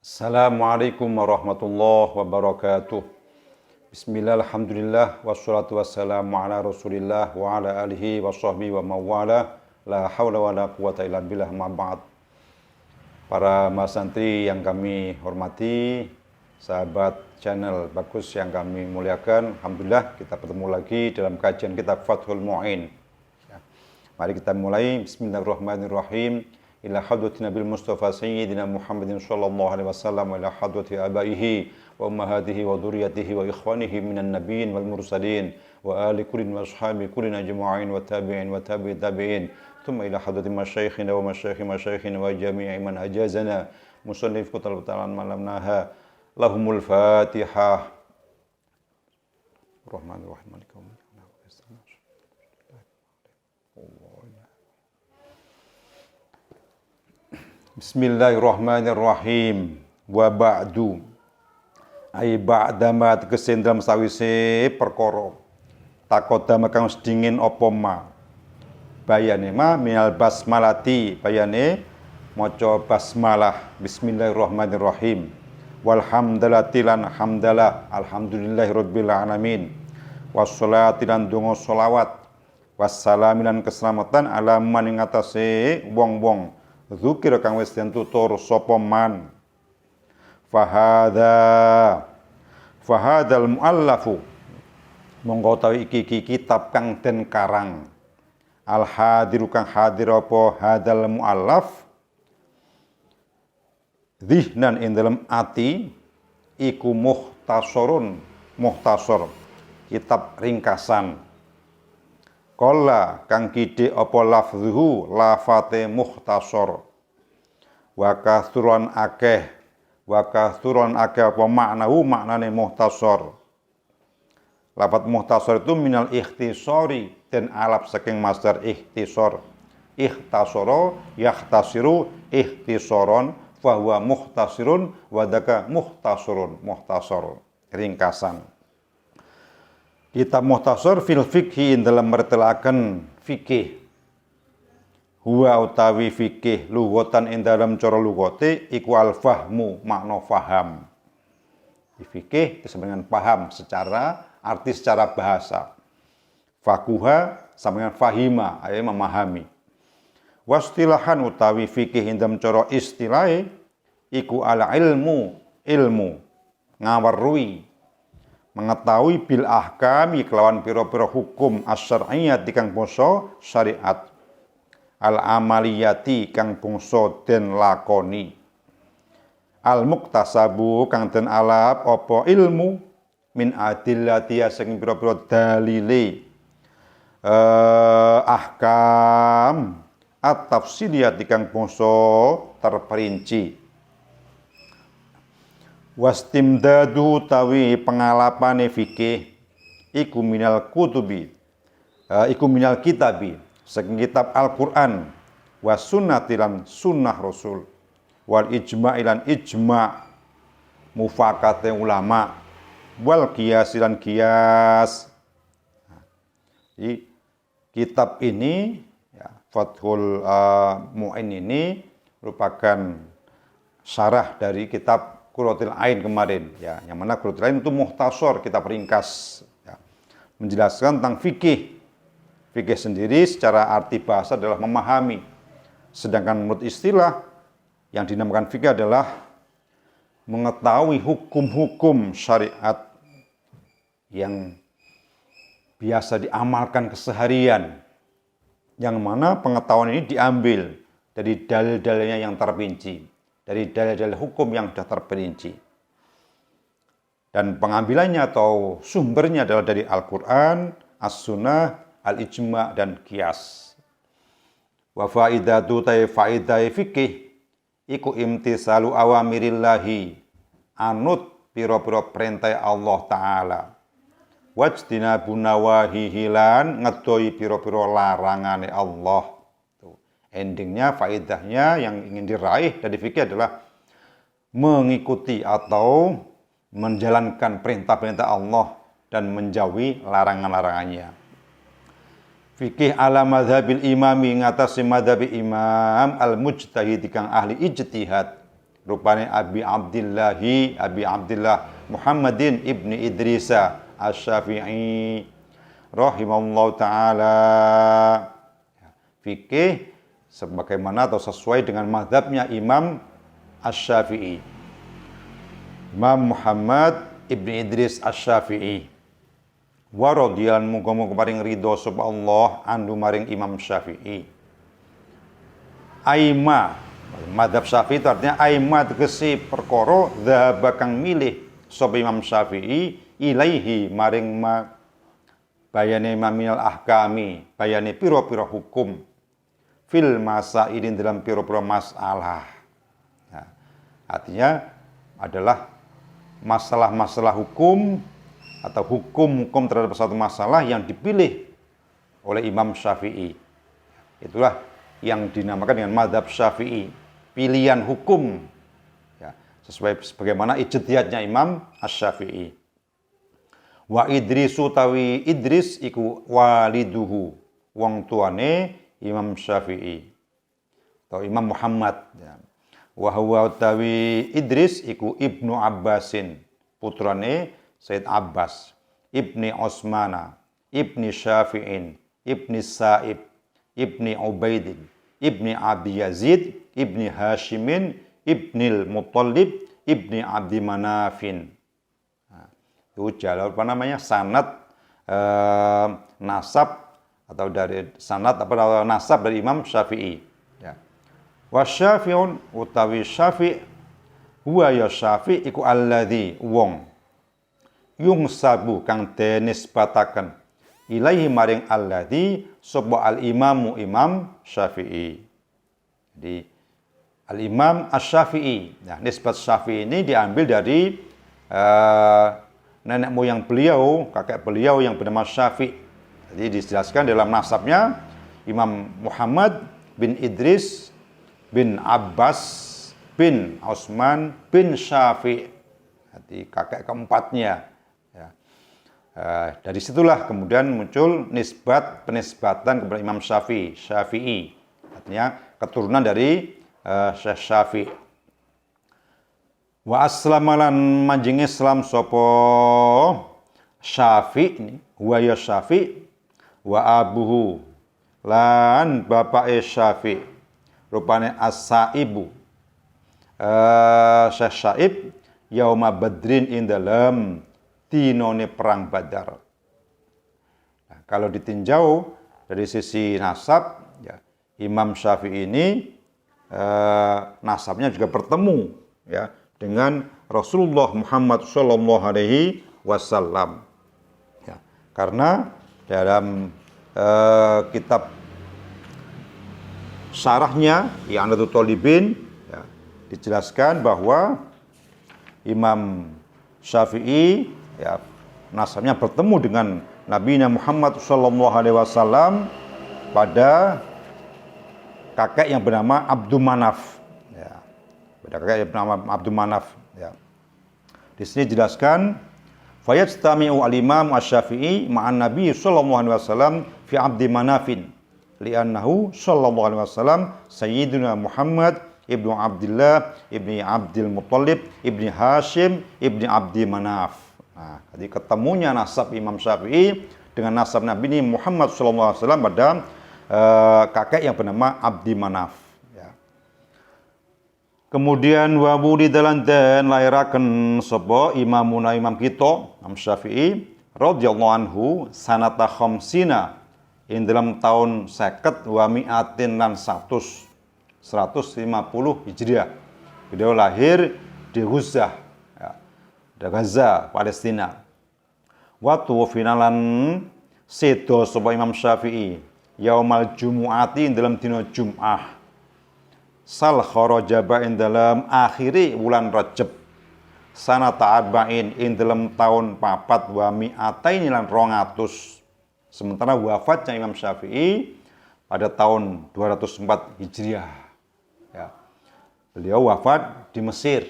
Assalamualaikum warahmatullahi wabarakatuh. Bismillah, alhamdulillah, wassalatu wassalamu ala rasulillah wa ala alihi wa sahbihi wa mawala. La hawla wa la quwata illa billah, ma ba'd. Para mas santri yang kami hormati, sahabat channel Bagus yang kami muliakan, alhamdulillah kita bertemu lagi dalam kajian kitab Fathul Mu'in. Mari kita mulai. Bismillahirrahmanirrahim. Ila hadrati Nabil Mustafa Sayyidina Muhammadin sallallahu alaihi wasallam wa ila hadrati abaihi wa ummahatihi wa dhurriyyatihi wa ikhwanihi minan nabiyyin wal mursalin wa ali kullin wa ashabi kullin ajma'in wa tabi'in wa tabi'i tabi'in thumma ila hadrati masyayikhina wa masyayikhin wa jami'i man ajazana musannif kutal batalan malamnaha lahumul fatihah. Rahmanir-rahim. Bismillahirrahmanirrahim. Wa ba'du. Ai ba'dama tegesen dalam sawise perkara takodama kang sedingin apa ma. Bayane ma minal basmalati, bayane maca basmalah. Bismillahirrahmanirrahim. Walhamdulillati lan hamdalah, alhamdulillahirabbil alamin. Wassalati lan donga selawat. Wassalamu lan keselamatan ala man ing atase wong-wong dzukir kang wis den tutur sapa man. Fahadal muallafu monggo utawi iki kitab kang den karang. Al hadiru kang hadir apa hadal muallaf dhihnan ing dalem ati iku mukhtasar kitab ringkasan. Qala kang kidhe apa lafzuhu lafate mukhtasar wa kathuran akeh apa maknahu maknane mukhtasar. Lafat mukhtasar itu minal ikhtisari dan alap saking masdar ikhtisar. Ikhtasara yakhtasiru ikhtisaron fa huwa mukhtasirun wa daka mukhtasarun mukhtasar ringkasan. Kitab mukhtasar fil fikhi dalam mertelaken fikih. Huwa utawi fikih lughatan ing dalam cara lughate iku al fahmu makna faham. Fikih disebut paham secara arti secara bahasa. Fakuha sama dengan fahima, ayat memahami. Wastilahan utawi fikih ing dalam cara istilahe iku al ilmu ngawarui mengetahui bil ahkami kelawan pira-pira hukum asy-syar'iyyah kang bangsa syariat al amaliyati kang bangsa den lakoni al muktasabu kang den alap apa ilmu min adillati sing pira-pira dalile ahkam at-tafsiliyah kang bangsa terperinci. Wastimdadu tawi pengalapane fikih iku minal kitabi saking kitab Al-Qur'an was sunnati lan sunnah Rasul wal ijma'i lan ijma' mufakate ulama wal qiyas lan qiyas. Kitab ini ya, Fathul Mu'in ini merupakan syarah dari kitab Qurratul Ain kemarin, ya, yang mana Qurratul Ain itu mukhtasar, kitab ringkas, ya, menjelaskan tentang fikih. Fikih sendiri secara arti bahasa adalah memahami, sedangkan menurut istilah yang dinamakan fikih adalah mengetahui hukum-hukum syariat yang biasa diamalkan keseharian, yang mana pengetahuan ini diambil dari dalil-dalilnya yang terperinci, dari dalil-dalil hukum yang sudah terperinci. Dan pengambilannya atau sumbernya adalah dari Al-Quran, As-Sunnah, Al-Ijma' dan Qiyas. Wa faidatu faidai fikih iku imtisalu awamirillahi anut pira-pira perintah Allah Ta'ala. Wajtinabu nawahihi lan ngedoi pira-pira larangane Allah. Endingnya, faedahnya yang ingin diraih dari fikih adalah mengikuti atau menjalankan perintah-perintah Allah dan menjauhi larangan-larangannya. Fikih ala madhabil imami ngatasi madhabi imam al-mujtahid kang ahli ijtihad rupane Abi Abdillah Muhammadin ibni Idrisa Asy-Syafi'i rahimahullahu taala. Fikih sebagaimana atau sesuai dengan mazhabnya Imam Asy-Syafi'i, Imam Muhammad ibni Idris Asy-Syafi'i. Wa radhiyallahu muga-muga paring ridho sapa Allah andu maring Imam Syafi'i. Aima, mazhab Syafi'i itu artinya aima tegese perkara dzahaba kang milih sapa Imam Syafi'i ilaihi maring ma bayane maminal ahkami, bayane pira-pira hukum fil masailin dalam pira-pira masalah. Nah, artinya adalah masalah-masalah hukum atau hukum-hukum terhadap satu masalah yang dipilih oleh Imam Syafi'i. Itulah yang dinamakan dengan mazhab Syafi'i, pilihan hukum, ya, sesuai sebagaimana ijtihadnya Imam Asy-Syafi'i. Wa Idrisu tawi Idris iku waliduhu, wong tuane Imam Syafi'i atau Imam Muhammad, ya. Wa huwa tawi Idris iku Ibnu Abbasin, putrane Sayyid Abbas, Ibni Osmana, Ibni Syafi'in, Ibni Sa'ib, Ibni Ubaidin, Ibni Abi Yazid, Ibni Hashimin, Ibnil Muttalib, Ibni Abdi Manafin. Nah, itu jalur apa namanya? Sanad nasab atau dari sanad apa nasab dari Imam Syafi'i. Ya. Wa Syafi'un utawi Syafi' huwa ya Syafi' iku alladzi wong yungsabu kang denisbataken ilaihi maring alladzi sapa al-imamu Imam Syafi'i. Jadi al-Imam Asy-Syafi'i. Nah, nisbat Syafi'i ini diambil dari nenek moyang beliau, kakek beliau yang bernama Syafi'. Jadi dijelaskan dalam nasabnya Imam Muhammad bin Idris bin Abbas bin Utsman bin Syafi'. Jadi kakek keempatnya. Dari situlah kemudian muncul penisbatan kepada Imam Syafi'i. Artinya keturunan dari Syekh Syafi'. Wa aslamalan manjing Islam sapa Syafi' ini, huwa ya Syafi' wa abuhu lan bapake Syafi' rupane as-Saibu. Syekh Syaib yauma Badrin ing dalam dinone perang Badar. Nah, kalau ditinjau dari sisi nasab, ya, Imam Syafi'i ini nasabnya juga bertemu, ya, dengan Rasulullah Muhammad Sallallahu Alaihi Wasallam. Ya, karena dalam kitab syarahnya I'anatul Talibin, ya, dijelaskan bahwa Imam Syafi'i, ya, nasabnya bertemu dengan Nabi Muhammad Sallallahu Alaihi Wasallam pada kakek yang bernama Abdul Manaf, ya, pada kakek yang bernama Abdul Manaf, ya. Di sini dijelaskan fayajtami'u al-Imam Asy-Syafi'i ma'an Nabi Sallallahu Alaihi Wasallam fi Abdi Manafin li'annahu Sallallahu Alaihi Wasallam Sayyiduna Muhammad ibnu Abdillah ibni Abdil Muttalib ibni Hashim ibni Abdi Manaf. Nah, jadi ketemunya nasab Imam Syafi'i dengan nasab Nabi Muhammad SAW pada kakek yang bernama Abdi Manaf. Ya. Kemudian wabudi dalan den lairaken sapa imamuna imam kita Imam Syafi'i radhiyallahu anhu sanata khamsina ing dalam tahun 50 wa mi'atin lan 150 Hijriah. Beliau lahir di Ghuzah, Gaza, Palestina. Waktu finalan sedo sapa Imam Syafi'i yaumal jumu'ati dalam dina Jum'ah. Sal kharajaba ing dalam akhiri wulan Rajab. Sanata arba'in ing dalam tahun 4 wa mi'atain lan 200. Sementara wafatnya Imam Syafi'i pada tahun 204 Hijriah. Ya. Beliau wafat di Mesir.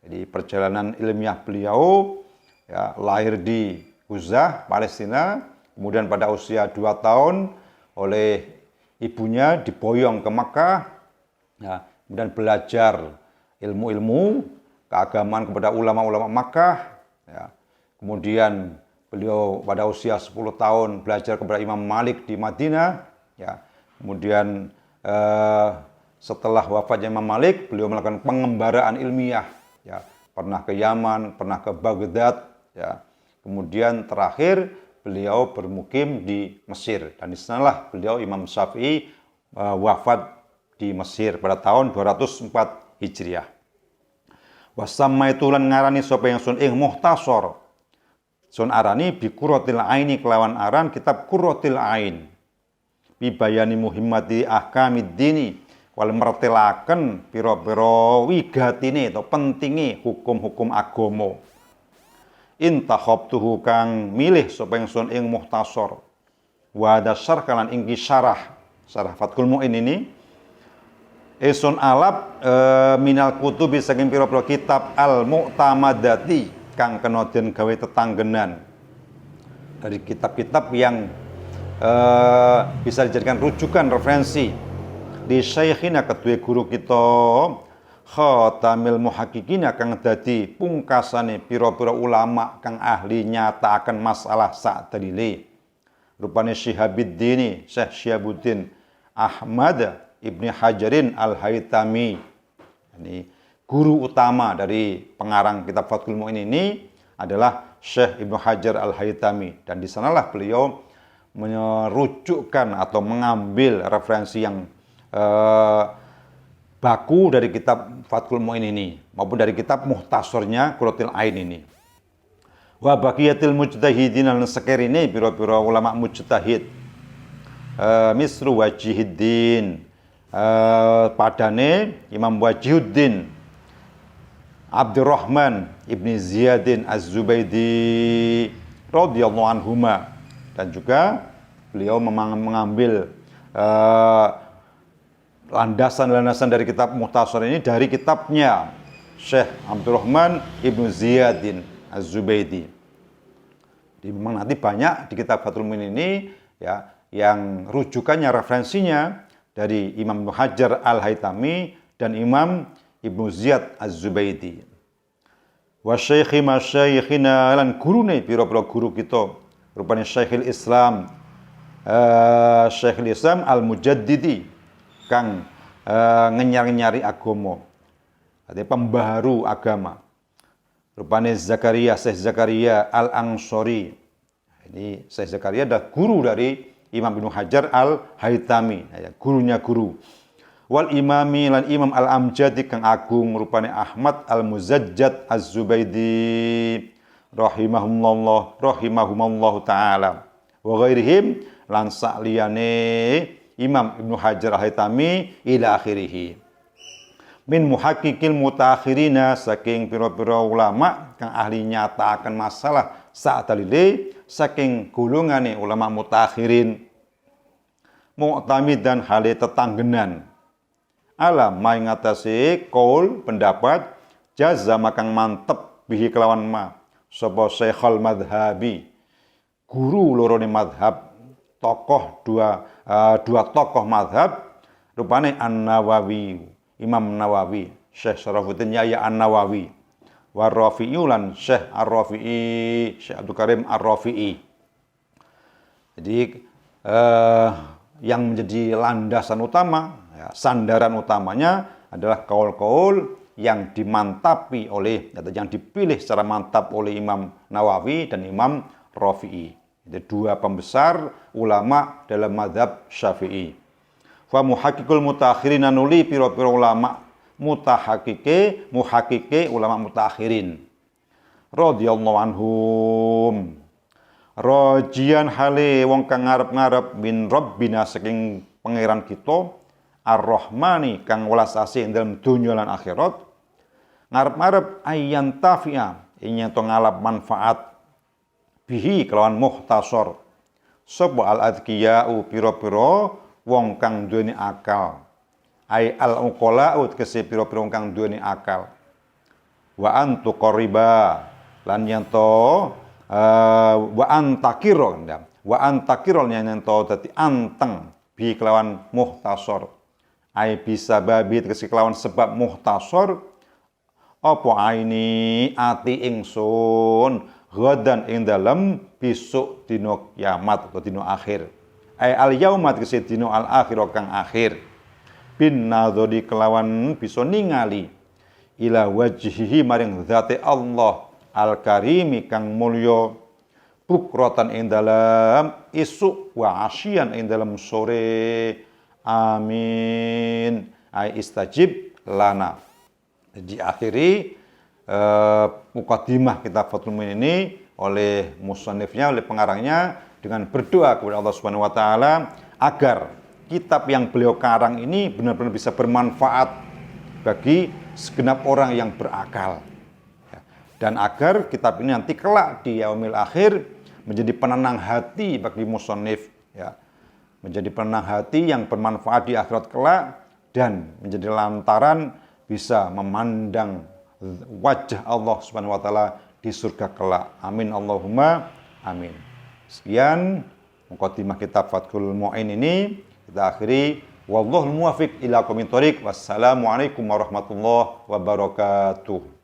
Jadi perjalanan ilmiah beliau, ya, lahir di Ghuzah, Palestina, kemudian pada usia 2 tahun oleh ibunya diboyong ke Makkah, ya, kemudian belajar ilmu-ilmu keagamaan kepada ulama-ulama Makkah, ya. Kemudian beliau pada usia 10 tahun belajar kepada Imam Malik di Madinah, ya. Kemudian setelah wafatnya Imam Malik, beliau melakukan pengembaraan ilmiah, ya. Pernah ke Yaman, pernah ke Baghdad, ya. Kemudian terakhir beliau bermukim di Mesir, dan di sanalah beliau Imam Syafi'i wafat di Mesir pada tahun 204 Hijriah. Wasamma itu lan ngarani sapa yang sun ing muhtasor. Sun arani bi Qurratil Aini kelawan aran kitab Qurratil Ain. Bi bayani muhimmati ahkamid dini wal mertelaken pira-pira wigatine atau pentinge hukum-hukum agama. Intakhabtuhu kang milih sapa yang sun ing muhtasor. Wa dasar kalan ing syarah Fathul Mu'in ini esun alap minal kutubi saking pira-pira kitab al-mu'tamadati kang kena den gawe tetanggenan dari kitab-kitab yang bisa dijadikan rujukan referensi di syekhina kedue guru kita khatamil muhaqqiqina kang dadi pungkasane pira-pira ulama kang ahli nyatakaken masalah sak dalile rupane Syihabuddin Syekh Syihabuddin Ahmad Ibni Hajarin Al-Haytami. Ini guru utama dari pengarang kitab Fathul Mu'in ini adalah Syekh Ibnu Hajar Al-Haytami, dan di sanalah beliau merujukkan atau mengambil referensi yang baku dari kitab Fathul Mu'in ini maupun dari kitab muhtasornya Qurratil Ain ini. Wa baqiyatil mujtahidin al-sakir ini pira-pira ulama mujtahid misru Wajihuddin padane Imam Wajihuddin Abdurrahman Ibni Ziyadin Az-Zubaydi radhiyallahu anhuma, dan juga beliau mengambil landasan-landasan dari kitab Muhtasar ini dari kitabnya Syekh Abdurrahman Ibnu Ziyadin Az-Zubaydi. Jadi memang nanti banyak di kitab Fathul Mu'in ini, ya, yang rujukannya referensinya dari Imam Ibnu Hajar Al-Haytami dan Imam Ibnu Ziyad Az-Zubaydi. Wa syaikhi masyayikhina lan gurune pira-pira guru kita rupane Syekhul Islam Syekhul Islam Al-Mujaddidi kang ngenyari-nyari agama. Artinya pembaharu agama. Rupane Zakaria Syekh Zakaria Al-Ansori. Ini Syekh Zakaria adalah guru dari Imam Ibnu Hajar Al-Haytami, ya, gurunya guru. Wal imami lan Imam Al-Amjadi kang agung rupane Ahmad Al-Muzajjad Az-Zubaydi rahimahumullah taala. Wa ghairihim lan sakliyane Imam Ibnu Hajar Al-Haytami ila akhirih. Min muhaqqiqil mutaakhirina saking pira-pira ulama kang ahli nyatakaken masalah sak dalile saking golongane ulama mutaakhirin mu'tamid dan hale tetanggenan ala mai ngatasi qaul pendapat jazama kang mantep bihi kelawan ma sapa Syekhul Madhabi guru lorone madhab tokoh dua tokoh madhab rupane An-Nawawi Imam Nawawi Syekh Syarafuddin Yahya An-Nawawi wa Rafi'i lan Syekh Ar-Rafi'i Syekh Abdul Karim Ar-Rafi'i. Jadi yang menjadi landasan utama, ya, sandaran utamanya adalah kaul-kaul yang dimantapi oleh atau yang dipilih secara mantap oleh Imam Nawawi dan Imam Rafi'i. Itu dua pembesar ulama dalam mazhab Syafi'i. Fa muhaqqiqul mutaakhirin nuli pira-pira ulama muhaqqiqe ulama mutaakhirin radhiyallahu anhum rajian hale wong kang ngarep-ngarep min rabbina saking pangeran kita ar-rahmani kang welas asih dalam dunya lan akhirat ngarep-ngarep ayyan tafi'a ing to ngalap manfaat bihi kelawan muhtasar sapa al-adqiya'u pira-pira wong kang duweni akal ai al-uqala'u kese pira-pira wong kang duweni akal wa antu qariba lan yen to wa antakiro yen to dadi anteng bi kelawan muhtasar ai bisa babi kese kelawan sebab muhtasar apa aini ati ingsun ghadan ing dalem besok dina kiamat atau dina akhir. Al yauma tegese dina al akhir kang akhir. Bin nadhari kelawan bisa ningali ila wajhihi maring zate Allah al karimi kang mulya bukratan ing dalam isuk wa asyian ing dalam sore. Amin. Ai istajib lana. Diakhiri mukadimah kitab Fathul Muin ini oleh musannifnya, oleh pengarangnya dengan berdoa kepada Allah Subhanahu wa taala agar kitab yang beliau karang ini benar-benar bisa bermanfaat bagi segenap orang yang berakal. Dan agar kitab ini nanti kelak di yaumil akhir menjadi penenang hati bagi musannif, ya. Menjadi penenang hati yang bermanfaat di akhirat kelak dan menjadi lantaran bisa memandang wajah Allah Subhanahu wa taala di surga kelak. Amin Allahumma amin. Sekian mukadimah kitab Fathul Muin ini kita akhiri. Wallahul muwaffiq ila aqwamit thoriq. Wassalamualaikum warahmatullahi wabarakatuh.